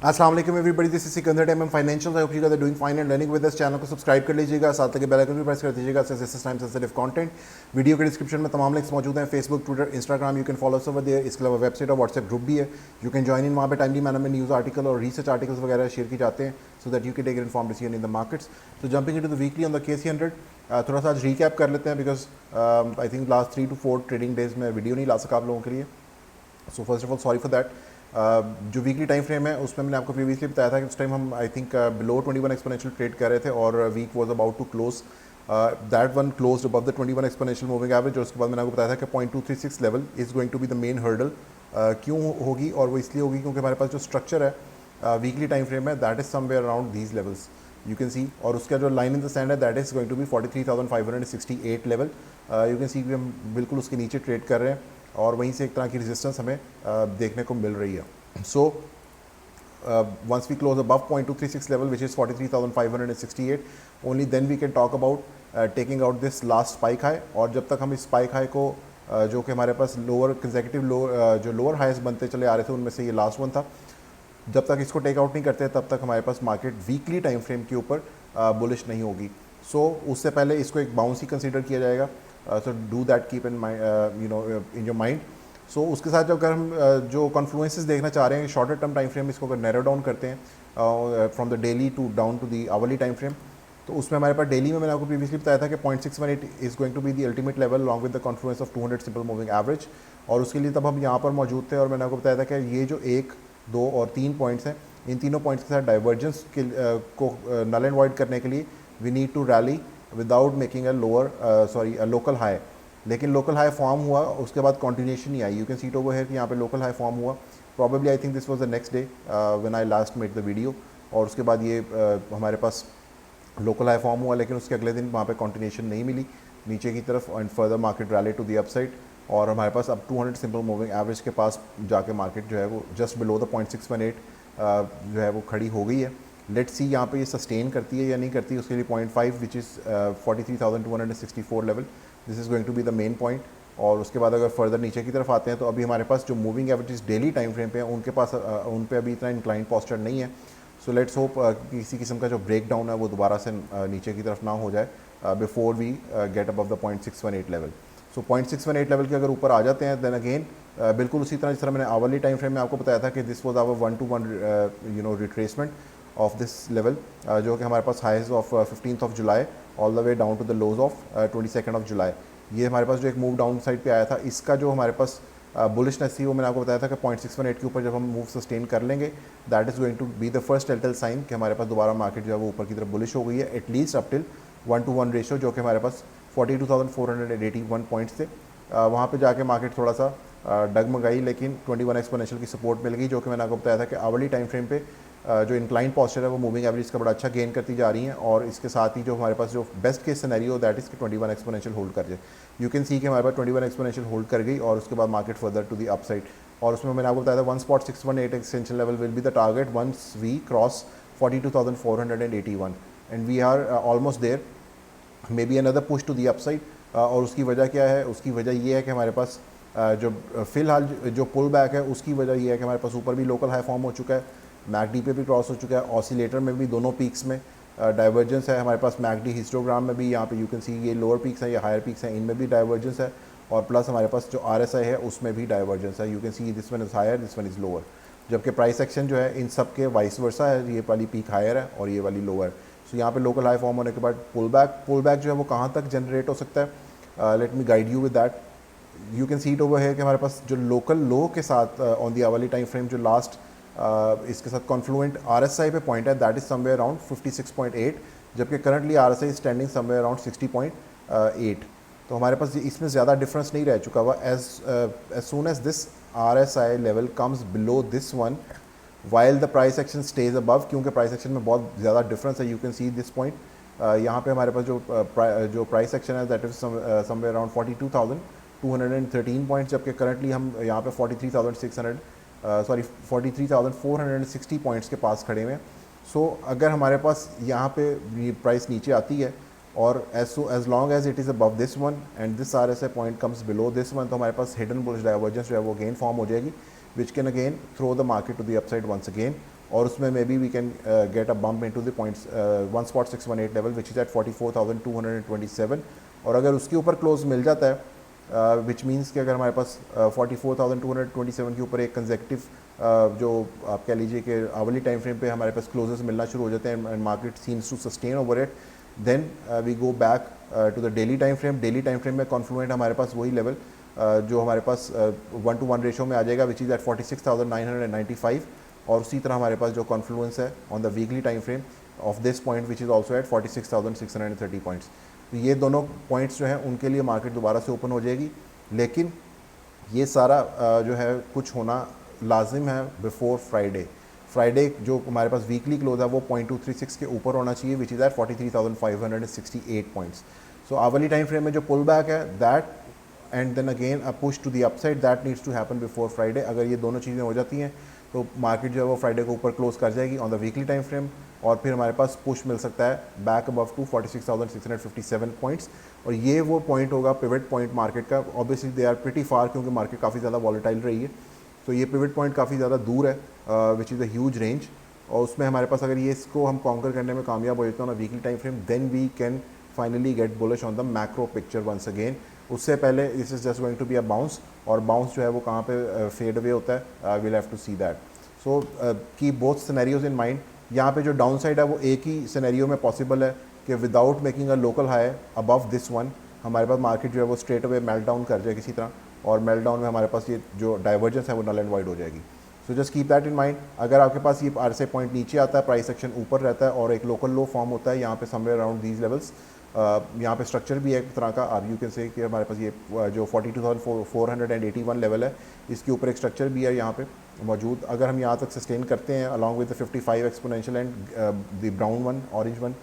अस्सलाम वालेकुम everybody, this is Sikandar Time Financial. I hope you guys are doing fine and learning with this. Channel को subscribe कर लीजिएगा, साथ लगे बेल आइकन भी प्रेस कर दीजिएगा since time sensitive content. Video के डिस्क्रिप्शन में तमाम लिंक्स मौजूद हैं, Facebook, Twitter, Instagram, you can follow us over there. इसके अलावा वेबसाइट और व्हाट्सएप ग्रुप भी है, यू कैन ज्वाइन इन। वहाँ पे टाइमली मैनर में न्यूज़ आर्टिकल और रिसर्च आर्टिकल्स वगैरह शेयर की जाते हैं so that you can take inform decision in the markets. तो jumping into the weekly on the KC100, थोड़ा सा आज रीकैप कर लेते हैं because I think last 3 to 4 trading days में वीडियो नहीं ला सका आप लोगों के लिए। So first of all sorry for that. जो वीकली टाइम फ्रेम है उसमें मैंने आपको प्रीवियसली बताया था कि उस टाइम हम I think below 21 exponential trade कर रहे थे और week was about to close. That one close above the 21 exponential moving average और उसके बाद मैंने आपको बताया था कि 0.236 level is going to be the main hurdle. क्यों होगी? और वो इसलिए होगी क्योंकि हमारे पास जो स्ट्रक्चर है वीकली टाइम फ्रेम है that is somewhere around these levels you can see. और उसका जो लाइन इन द सैंड है that is going to be 43,568 level. You can see कि हम बिल्कुल उसके नीचे ट्रेड कर रहे हैं और वहीं से एक तरह की रेजिस्टेंस हमें देखने को मिल रही है। सो once we close above 0.236 level which is 43,568, only then we can talk about taking out this last spike high। और जब तक हम इस spike high को जो कि हमारे पास लोअर कंसेक्यूटिव जो लोअर हाइज बनते चले आ रहे थे उनमें से ये लास्ट वन था, जब तक इसको टेक आउट नहीं करते तब तक हमारे पास मार्केट वीकली टाइम फ्रेम के ऊपर बुलिश नहीं होगी। सो उससे पहले इसको एक बाउंस ही कंसीडर किया जाएगा। So do that, keep in mind, you know, in your mind. सो उसके साथ जो अगर हम जो कॉन्फ्लुएंसेस देखना चाह रहे हैं शॉर्टर टर्म टाइम फ्रेम, इसको अगर नैरो डाउन करते हैं from the daily to down to the hourly time frame, तो उसमें हमारे पास डेली में मैंने आपको प्रीवियसली बताया था कि 0.618 is going to be the ultimate level long with the confluence of 200 simple moving average. और उसके लिए तब हम यहाँ पर मौजूद थे और मैंने आपको बताया था कि ये जो 1, 2 और 3 पॉइंट्स हैं, इन तीनों पॉइंट्स के साथ डाइवर्जेंस के को नल एंड वॉइड करने के लिए we need to rally without making a local high. लेकिन लोकल हाई फॉर्म हुआ, उसके बाद कंटिन्यूएशन नहीं आई। You can see it over here कि यहाँ पे लोकल हाई फॉर्म हुआ। Probably I think this was the next day when I last made the video. और उसके बाद ये हमारे पास लोकल हाई फॉर्म हुआ, लेकिन उसके अगले दिन वहाँ पे कंटिन्यूएशन नहीं मिली नीचे की तरफ and further market rally to the upside. और हमारे पास अब 200 सिंपल मूविंग एवरेज के पास जाके मार्केट जो है वो जस्ट बिलो द 0.618 जो है वो खड़ी हो गई है। लेट्स सी यहाँ पे ये सस्टेन करती है या नहीं करती। उसके लिए 0.5 which is 43,264 level, this is going to be the main point. और उसके बाद अगर फर्दर नीचे की तरफ आते हैं तो अभी हमारे पास जो moving average daily time frame पे हैं उनके पास उन पे अभी इतना इंक्लाइन पॉस्चर नहीं है। सो लेट्स होप किसी किस्म का जो ब्रेक डाउन है वो दोबारा से नीचे की तरफ ना हो जाए before we get above the 0.618 level. So 0.618 level के अगर ऊपर आ जाते हैं देन अगेन बिल्कुल उसी तरह जिस तरह मैंने आवरली टाइम फ्रेम में आपको बताया था कि this was our 1-to-1 you know retracement of this level, जो कि हमारे पास highs of 15th of July all the way down to the lows of 22nd of July। ये हमारे पास जो एक मूव डाउन साइड पे आया था, इसका जो हमारे पास बुलिशनेस थी वो मैंने आपको बताया था कि 0.618 के ऊपर जब हम मूव सस्टेन कर लेंगे that is going to be the first telltale sign कि हमारे पास दोबारा मार्केट जो है वो ऊपर की तरफ बुलिश हो गई है, at least up till 1-to-1 ratio जो कि हमारे पास 42,481 पॉइंट्स थे। वहाँ पे जाके मार्केट थोड़ा सा डगमगाई, लेकिन 21 एक्सपोनेंशियल की सपोर्ट मिल गई जो कि मैंने आपको बताया था कि आवरली टाइम फ्रेम पे जो इंक्लाइन पॉस्चर है वो मूविंग एवरेज का बड़ा अच्छा गेन करती जा रही हैं। और इसके साथ ही जो हमारे पास जो best case scenario that is कि 21 एक्सपोनेंशियल होल्ड कर जाए। यू कैन सी कि हमारे पास 21 एक्सपोनेंशियल होल्ड कर गई और उसके बाद market further to the upside. और उसमें मैंने आपको बताया था 1.618 extension level will be the target once we cross 42,481 and we are almost there, maybe another push to the upside. और उसकी वजह क्या है? उसकी वजह ये है कि हमारे पास जो फ़िलहाल जो पुल बैक है उसकी वजह ये है कि हमारे पास ऊपर भी लोकल हाई फॉर्म हो चुका है, मैकडी पे भी क्रॉस हो चुका है, ऑसिलेटर में भी दोनों पीक्स में डाइवर्जेंस है हमारे पास। मैकडी हिस्टोग्राम में भी यहाँ पे यू कैन सी ये लोअर पीक्स हैं, ये हायर पीक्स हैं, इनमें भी डाइवर्जेंस है। और प्लस हमारे पास जो RSI है उसमें भी डाइवर्जेंस है। You can see this one is higher, this one is lower, जबकि प्राइस एक्शन जो है इन सब के वाइस वर्सा है, ये वाली पीक हायर है और ये वाली लोअर। सो यहाँ पे लोकल हाई फॉर्म होने के बाद पुल बैक जो है वो कहाँ तक जनरेट हो सकता है? Let me guide you with that. You can see it over है कि हमारे पास जो लोकल लो के साथ on the hourly time frame जो लास्ट इसके साथ कॉन्फ्लुएंट RSI पे पॉइंट है दैट इज़ समवेयर अराउंड 56.8, जबकि currently RSI standing somewhere around 60.8। तो हमारे पास इसमें ज़्यादा डिफरेंस नहीं रह चुका हुआ। As soon as this RSI level comes below this one while the price action stays above, क्योंकि प्राइस एक्शन में बहुत ज़्यादा डिफरेंस है। You can see this point, यहाँ पे हमारे पास जो प्राइस एक्शन है that is somewhere around 42,213 points, जबकि करंटली हम यहाँ पे 43,460 पॉइंट्स के पास खड़े हुए हैं। सो अगर हमारे पास यहाँ पे प्राइस नीचे आती है और as long as it is above this one and this RSI point comes below this one, तो हमारे पास हिडन बुलिश डाइवर्जेंस जो है वो अगेन फॉर्म हो जाएगी, which can again throw the market to the upside once again. और उसमें maybe we can get a bump into the points 1.618 level which is at 44,227 और अगर उसके ऊपर क्लोज मिल जाता है विच मीन्स कि अगर हमारे पास 44,227 के ऊपर एक कंजेक्टिव जो आप कह लीजिए कि आवली टाइम फ्रेम पे हमारे पास क्लोजेस मिलना शुरू हो जाते हैं and market seems to sustain over it, then we go back to the daily time frame. Daily time frame में कॉन्फ्लुएंट हमारे पास वही लेवल जो हमारे पास 1-to-1 रेशो में आ जाएगा विच इज़ एट 46,995 और उसी तरह हमारे पास जो कॉन्फ्लुएंस है on the weekly time frame of this point which is also eight 46,630 points. तो ये दोनों पॉइंट्स जो हैं उनके लिए मार्केट दोबारा से ओपन हो जाएगी, लेकिन ये सारा जो है कुछ होना लाजिम है बिफोर फ्राइडे जो हमारे पास वीकली क्लोज है वो 0.236 के ऊपर होना चाहिए which is at 43,568 points. So hourly time frame में जो पुल बैक है that and then again a push to the upside that needs to happen before Friday. अगर ये दोनों चीज़ें हो जाती हैं तो मार्केट जो है वो फ्राइडे को ऊपर क्लोज कर जाएगी on the weekly time frame और फिर हमारे पास पुश मिल सकता है बैक अबव टू 46,657 पॉइंट्स और ये वो पॉइंट होगा पिवट पॉइंट मार्केट का. ऑब्वियसली दे आर प्रिटी फार क्योंकि मार्केट काफ़ी ज़्यादा वॉलेटाइल रही है, तो ये पिवट पॉइंट काफ़ी ज़्यादा दूर है which is a huge range और उसमें हमारे पास अगर ये इसको हम कॉन्कर करने में कामयाब हो जाते हैं on weekly time frame then we can finally get bullish on the macro picture once again. उससे पहले this is just going to be a bounce और बाउंस जो है वो कहाँ पे फेड अवे होता है, we'll have to see that. So keep both scenarios in mind. यहाँ पे जो डाउन साइड है वो एक ही सिनेरियो में पॉसिबल है कि without making a local high above this one हमारे पास मार्केट जो है वो स्ट्रेट अवे मेल्ट डाउन कर जाए किसी तरह और मेल्ट डाउन में हमारे पास ये जो डाइवर्जेंस है वो नल एंड वाइड हो जाएगी. So just keep that in mind. अगर आपके पास ये आरएसआई पॉइंट नीचे आता है, प्राइस एक्शन ऊपर रहता है और एक लोकल लो फॉर्म होता है यहाँ पे समवेयर अराउंड दीज लेवल्स, यहाँ पे स्ट्रक्चर भी है एक तरह का. आप यू कैन से कि हमारे पास ये जो 42,481 लेवल है इसके ऊपर एक स्ट्रक्चर भी है यहाँ पे मौजूद. अगर हम यहाँ तक सस्टेन करते हैं along with the 55 exponential and the brown one orange one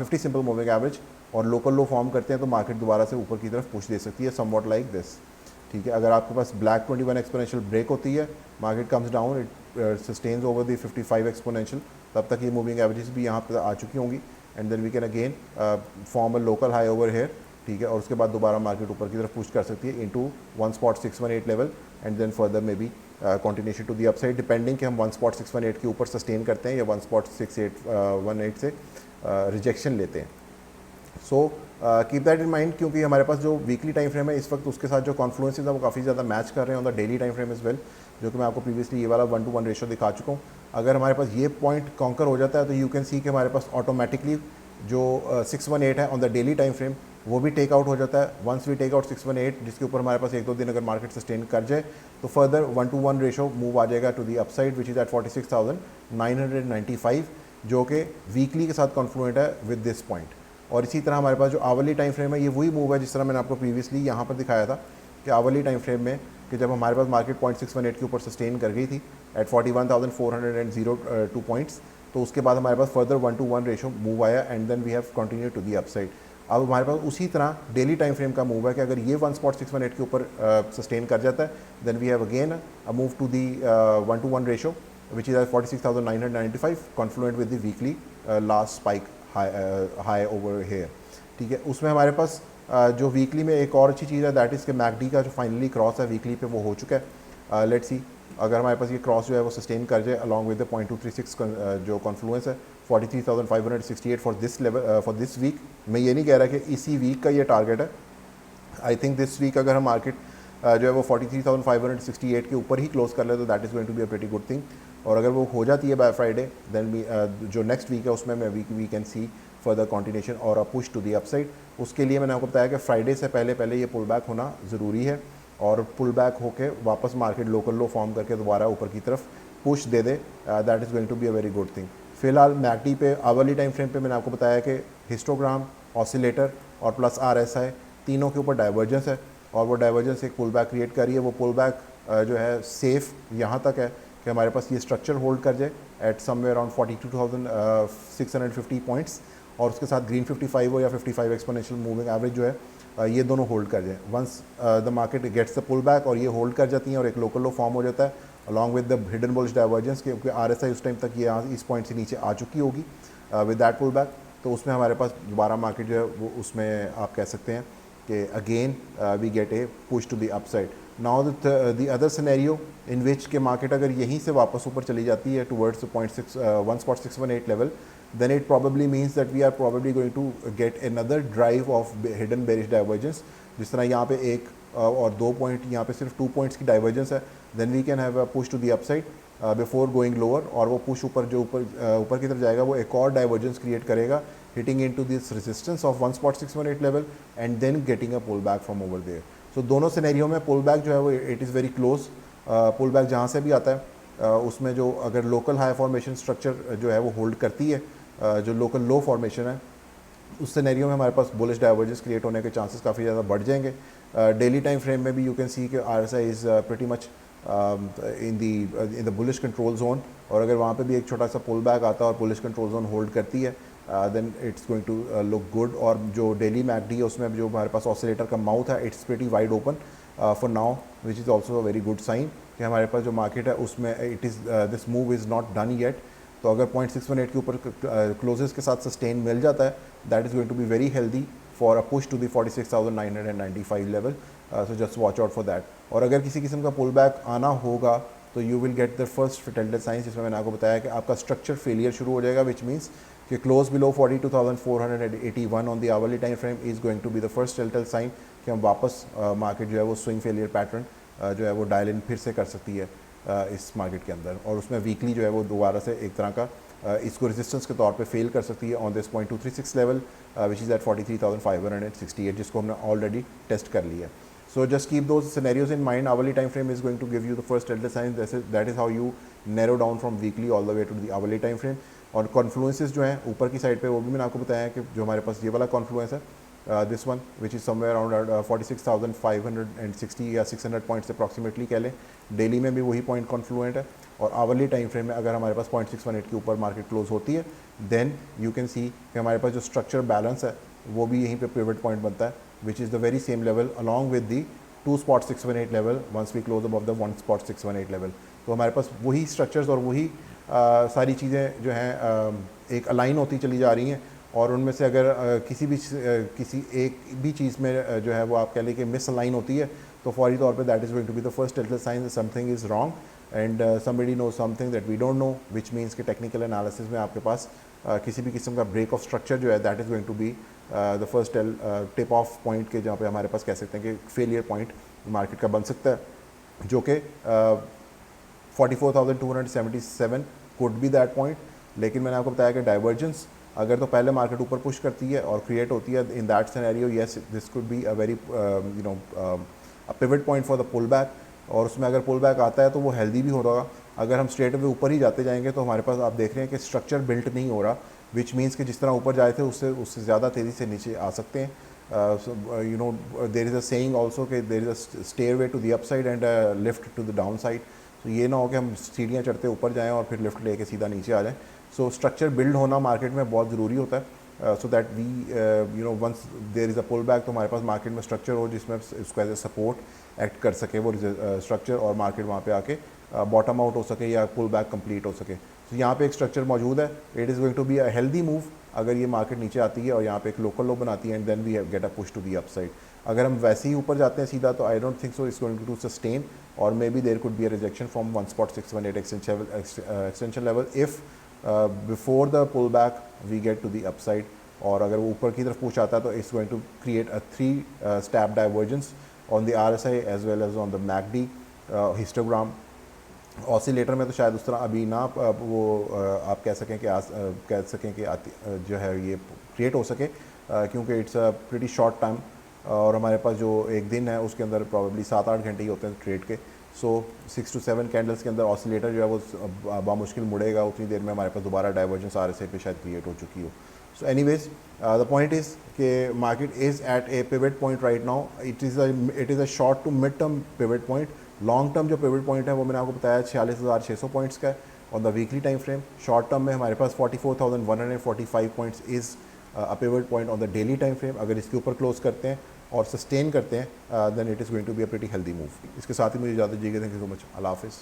50 simple moving average और लोकल लो फॉर्म करते हैं तो मार्केट दोबारा से ऊपर की तरफ पुश दे सकती है समवॉट लाइक दिस. ठीक है, अगर आपके पास ब्लैक 21 एक्सपोनेंशियल ब्रेक होती है, market comes down, it sustains over the 55 exponential, तब तक ये मूविंग एवरेजेस भी यहाँ पर आ चुकी होंगी and then we can again form a local high over here. ठीक है, और उसके बाद दोबारा मार्केट ऊपर की तरफ पुश कर सकती है into 1.618 level and then further maybe continuation to the upside depending कि हम 1.618 के ऊपर सस्टेन करते हैं या 1.6818 से रिजेक्शन लेते हैं. So keep that in mind क्योंकि हमारे पास जो वीकली टाइम फ्रेम है इस वक्त उसके साथ जो कॉन्फ्लुएंसेस है वो काफ़ी ज़्यादा मैच कर रहे हैं on the daily time frame is well, जो कि मैं आपको प्रीवियसली ये वाला 1-to-1 रेशो दिखा चुका हूँ. अगर हमारे पास ये पॉइंट कॉन्कर हो जाता है तो यू कैन सी कि हमारे पास ऑटोमेटिकली जो 618 है on the daily time frame वो भी टेक आउट हो जाता है. वंस वी टेक आउट 618 जिसके ऊपर हमारे पास 1-2 दिन अगर मार्केट सस्टेन कर जाए तो फर्दर 1-to-1 रेशो मूव आ जाएगा to the upside which is at 46,995 जो कि वीकली के साथ कॉन्फ्लुएंट है विद दिस पॉइंट. और इसी तरह हमारे पास जो आवली टाइम फ्रेम है ये वही मूव है जिस तरह मैंने आपको प्रीवियसली यहाँ पर दिखाया था कि आवली टाइम फ्रेम में कि जब हमारे पास मार्केट 0.618 के ऊपर सस्टेन कर गई थी एट 41,402 पॉइंट्स तो उसके बाद हमारे पास फर्दर 1-to-1 रेशो मूव आया and then we have continue to the upside. अब हमारे पास उसी तरह डेली टाइम फ्रेम का मूव है कि अगर ये 1.618 के ऊपर सस्टेन कर जाता है then we have again a move to the 1-to-1 ratio which is 46,995 confluent with the weekly last spike high over here. ठीक है, उसमें हमारे पास जो वीकली में एक और अच्छी चीज़ है दैट इज़ के मैकडी का जो फाइनली क्रॉस है वीकली पे वो हो चुका है. लेट्स सी अगर हमारे पास ये क्रॉस जो है वो सस्टेन कर जाए अलॉन्ग विद द 0.236 जो कॉन्फ्लुएंस है 43,568 for this level for this week. मैं ये नहीं कह रहा कि इसी वीक का ये टारगेट है. आई थिंक दिस वीक अगर हम मार्केट जो है वो 43,568 के ऊपर ही क्लोज कर ले तो that is going to be a pretty good thing. और अगर वो हो जाती है बाय फ्राइडे देन भी जो नेक्स्ट वीक है उसमें we can see further continuation और a push to the upside. उसके लिए मैंने आपको बताया कि फ्राइडे से पहले ये पुल बैक होना ज़रूरी है और पुल बैक होके वापस मार्केट लोकल लो फॉर्म करके दोबारा ऊपर की तरफ पुश दे दे. That is going to be a very good thing. फिलहाल मैकडी पे आवरली टाइम फ्रेम पे मैंने आपको बताया कि हिस्टोग्राम, ऑसिलेटर और प्लस RSI तीनों के ऊपर डाइवर्जेंस है और वो डाइवर्जेंस एक पुल बैक क्रिएट करी है. वो पुल बैक जो है सेफ़ यहाँ तक है कि हमारे पास ये स्ट्रक्चर होल्ड कर जाए एट समवेयर अराउंड 42,650 पॉइंट्स और उसके साथ ग्रीन 55 हो या 55 एक्सपोनेंशियल मूविंग एवरेज जो है ये दोनों होल्ड कर जाए. Once the market gets the pull back और ये होल्ड कर जाती हैं और एक लोकल लो फॉर्म हो जाता है along with the hidden bullish divergence क्योंकि RSI उस टाइम तक ये इस पॉइंट से नीचे आ चुकी होगी विद दैट पुल बैक. तो उसमें हमारे पास दोबारा मार्केट जो है वो उसमें आप कह सकते हैं कि again we get a push to the upside. Now the other scenario in which के मार्केट अगर यहीं से वापस ऊपर चली जाती है towards 1.618 level, then it probably means that we are probably going to get another drive of hidden bearish divergence. जिस तरह यहाँ पे एक और 2 पॉइंट, यहाँ पे सिर्फ 2 पॉइंट्स की डाइवर्जेंस है, then we can have a push to the upside before going lower, और वो पुश ऊपर जो ऊपर की तरफ जाएगा वो एक और डाइवर्जेंस क्रिएट करेगा hitting into this resistance of 1.618 level and then getting a pullback from over there. So दोनों सिनेरियो में पुलबैक जो है वो it is very close. Pullback जहाँ से भी आता है उसमें जो अगर लोकल हाई फॉर्मेशन स्ट्रक्चर जो है वो होल्ड करती है, जो लोकल लो फॉर्मेशन है, उस सिनेरियो में हमारे पास बुलिश डाइवर्जेंस क्रिएट होने के चांसेस काफ़ी ज़्यादा बढ़ जाएंगे. डेली टाइम फ्रेम में भी यू कैन सी कि RSI is pretty much in the bullish control zone, और अगर वहाँ पे भी एक छोटा सा पुल बैक आता है और बुलिश कंट्रोल जोन होल्ड करती है then it's going to look good. और जो डेली मैकडी है उसमें जो हमारे पास ऑसिलेटर का माउथ है it's pretty wide open for now, which is also a very good sign कि हमारे पास जो मार्केट है उसमें it is this move is not done yet. तो अगर 0.618 के ऊपर क्लोजेस के साथ सस्टेन मिल जाता है that is going to be very healthy for a push to the 46,995 level. So just watch out for that. और अगर किसी किस्म का पुल बैक आना होगा तो you will get the first telltale science, जिसमें मैंने आपको बताया कि आपका स्ट्रक्चर फेलियर शुरू हो जाएगा, विच मीन्स कि close below 42,481 on the hourly time frame is going to be the first telltale sign कि हम वापस मार्केट जो है वो स्विंग फेलियर पैटर्न जो है वो डायल इन फिर से कर सकती है इस मार्केट के अंदर. और उसमें वीकली जो है वो दोबारा से एक तरह का इसको रेजिस्टेंस के तौर पे फेल कर सकती है on this 0.236 level which is at 43,568, जिसको हमने ऑलरेडी टेस्ट कर लिया है. So just keep those scenarios in mind. Hourly time frame is going to give you the first telltale sign. That is how you narrow down from weekly all the way to the hourly time frame. और कॉन्फ्लुएंसेस जो हैं ऊपर की side पे वो भी मैंने आपको बताया है कि जो हमारे पास ये वाला कॉन्फ्लुएंस है this one which is somewhere around 46,560 या 600 पॉइंट्स अप्रॉक्सीमेटली कह लें. डेली में भी वही पॉइंट कॉन्फ्लुएंट है, और आवरली टाइम फ्रेम में अगर हमारे पास 0.618 के ऊपर मार्केट क्लोज होती है देन यू कैन सी कि हमारे पास जो स्ट्रक्चर बैलेंस है वो भी यहीं पे पिवट पॉइंट बनता है, which is the very same level along with the 2.618 level once we close above the 1.618 level. तो हमारे पास वही स्ट्रक्चर्स और वही सारी चीज़ें जो हैं एक अलाइन होती चली जा रही हैं, और उनमें से अगर किसी एक भी चीज़ में जो है वो आप कह लें कि मिस अलाइन होती है तो फौरी तौर पे that is going to be the first telltale sign something is wrong and somebody know something that we don't know, which means कि टेक्निकल एनालिसिस में आपके पास किसी भी किस्म का ब्रेक ऑफ स्ट्रक्चर जो है that is going to be the first tip of point के जहाँ पे हमारे पास कह सकते हैं कि फेलियर पॉइंट मार्केट का बन सकता है, जो कि 44,277 कुड बी दैट पॉइंट. लेकिन मैंने आपको बताया कि डाइवर्जेंस अगर तो पहले मार्केट ऊपर पुश करती है और क्रिएट होती है in that scenario yes this could be a very a pivot point for the pull back, और उसमें अगर पुल बैक आता है तो वो हेल्दी भी हो रहा. अगर हम स्ट्रेट वे ऊपर ही जाते जाएंगे तो हमारे पास आप देख रहे हैं कि स्ट्रक्चर बिल्ट नहीं हो रहा, विच मीन्स कि जिस तरह ऊपर जाए थे उससे ज़्यादा तेज़ी से नीचे आ सकते हैं. You know there is a saying also कि there is a stairway to the upside and lift to the downside. तो ये ना हो कि हम सीढ़ियाँ चढ़ते ऊपर जाएँ और फिर लिफ्ट लेके सीधा नीचे आ जाएँ. सो स्ट्रक्चर बिल्ड होना मार्केट में बहुत ज़रूरी होता है so that we you know once there is a pull back तो हमारे पास मार्केट में स्ट्रक्चर हो जिसमें इसको एज ए सपोर्ट एक्ट कर सके वो स्ट्रक्चर, और मार्केट वहाँ पे आके बॉटम आउट हो सके या पुल बैक कंप्लीट हो सके. तो यहाँ पे एक स्ट्रक्चर मौजूद है. It is going to be a healthy move अगर ये मार्केट नीचे आती है और यहाँ पे एक लोकल लो बनाती है and then we get a push to the upside. अगर हम वैसे ही ऊपर जाते हैं सीधा तो I don't think so it's going to sustain, और maybe there could be a rejection from 1.618 extension level if before the pull back we get to the upside. और अगर वो ऊपर की तरफ पुश आता है तो it's going to create a 3 step divergence on the RSI as well as on the MACD histogram. Oscillator में तो शायद उस तरह अभी ना वो आप कह सकें कि जो है ये क्रिएट हो सके क्योंकि it's a pretty short time, और हमारे पास जो एक दिन है उसके अंदर प्रॉब्ली 7-8 घंटे ही होते हैं ट्रेड के. सो 6 to 7 कैंडल्स के अंदर ऑसिलेटर जो है वो बामुश्किल मुड़ेगा. उतनी देर में हमारे पास दोबारा डाइवर्जेंस RSI पे शायद क्रिएट हो चुकी हो. So anyways the point is कि market is at a pivot point right now. It is a short to mid term pivot point. Long term जो पिवट पॉइंट है वो मैंने आपको बताया 46,600 पॉइंट्स का है on the weekly time frame. Short term में हमारे पास 44,145 points is a pivot point on the daily time frame. अगर इसके ऊपर क्लोज करते हैं और सस्टेन करते हैं then it is going to be a pretty healthy move. इसके साथ ही मुझे इजाज़त दीजिएगा. Thank you so much. अल्लाह हाफिज़.